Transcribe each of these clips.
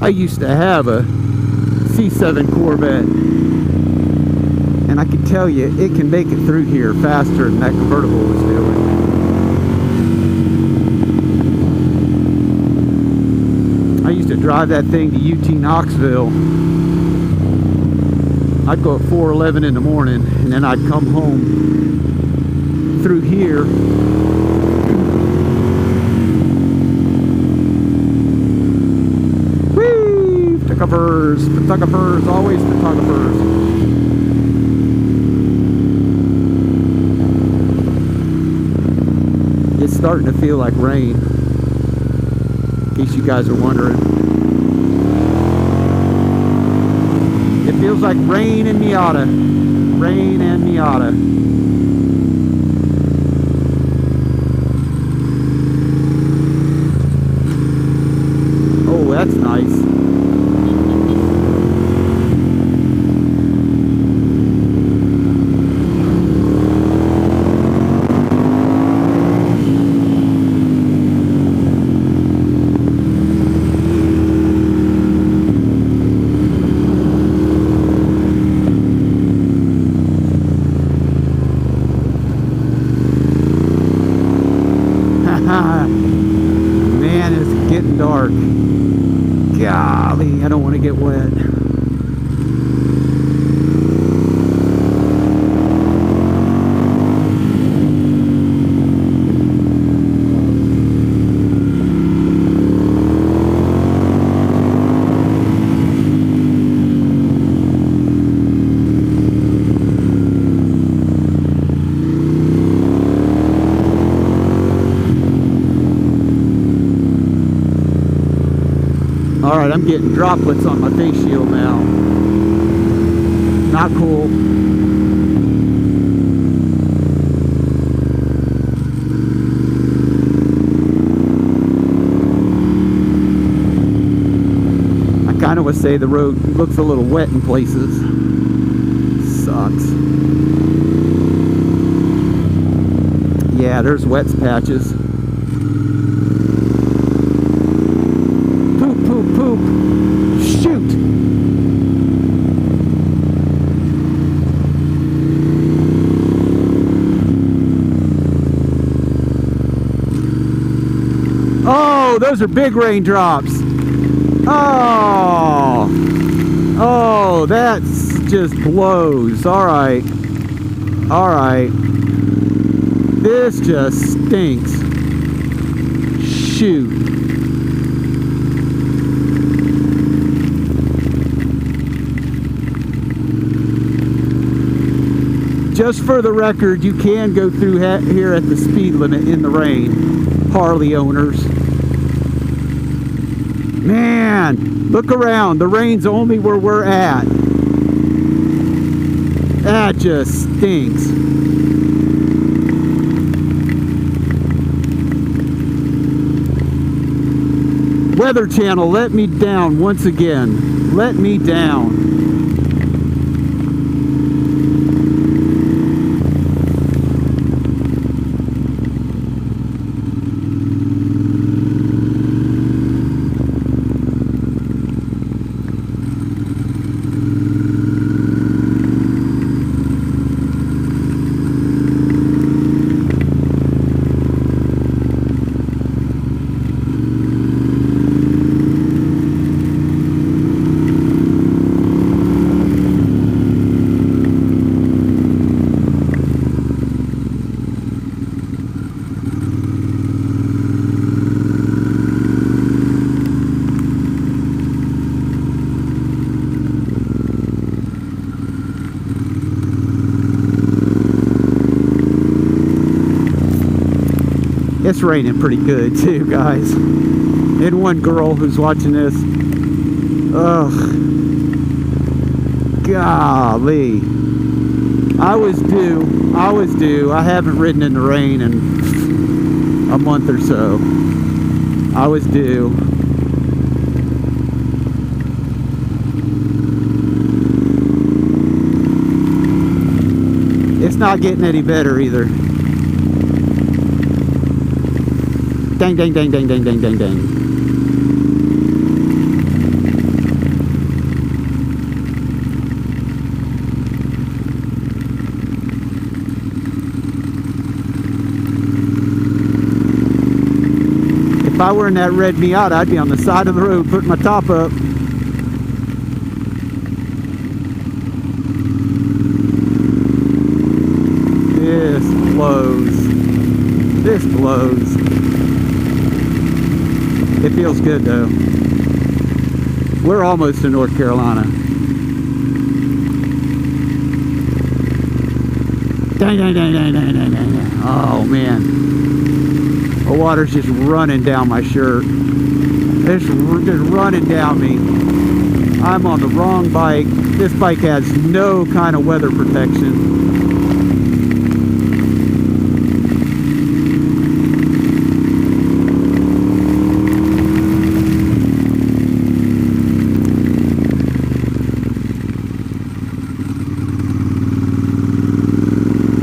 I used to have a C7 Corvette, and I can tell you it can make it through here faster than that convertible was doing. I used to drive that thing to UT Knoxville. I'd go at 4:11 in the morning, and then I'd come home through here. Whee! Photographers, always photographers. It's starting to feel like rain, in case you guys are wondering. It feels like rain and Miata. Rain and Miata. Oh, that's nice. Man, it's getting dark. Golly, I don't want to get wet. Alright, I'm getting droplets on my face shield now. Not cool. I kind of would say the road looks a little wet in places. Sucks. Yeah, there's wet patches. Poop. Shoot. Oh, those are big raindrops. Oh, that's just blows. All right. This just stinks. Shoot. Just for the record, you can go through here at the speed limit in the rain, Harley owners. Man, look around. The rain's only where we're at. That just stinks. Weather Channel, let me down once again. Let me down. It's raining pretty good too, guys. And one girl who's watching this. Ugh. Golly. I was due. I haven't ridden in the rain in a month or so. I was due. It's not getting any better either. Dang, dang, dang, dang, dang, dang, dang, dang. If I were in that red Miata, I'd be on the side of the road putting my top up. This blows. This blows. It feels good though. We're almost in North Carolina. Dang, dang, dang, dang, dang, dang, dang. Oh man. The water's just running down my shirt. It's just running down me. I'm on the wrong bike. This bike has no kind of weather protection.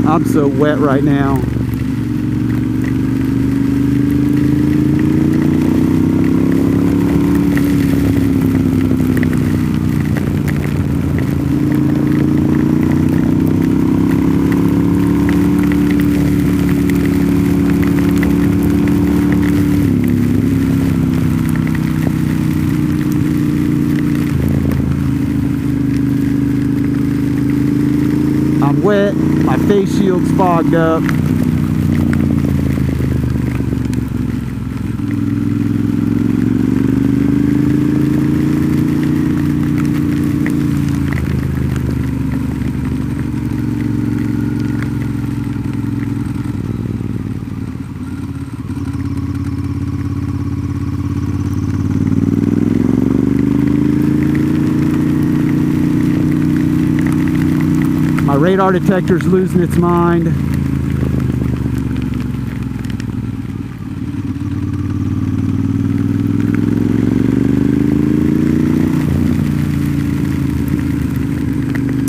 I'm so wet right now. I'm wet, my face shield's fogged up. My radar detector's losing its mind.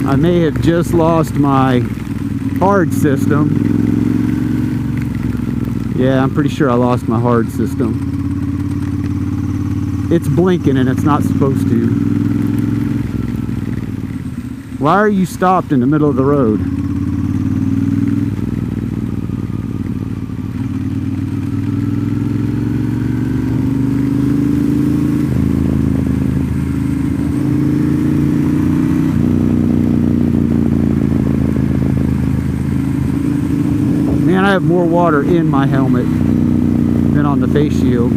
I may have just lost my hard system. Yeah, I'm pretty sure I lost my hard system. It's blinking and it's not supposed to. Why are you stopped in the middle of the road? Man, I have more water in my helmet than on the face shield.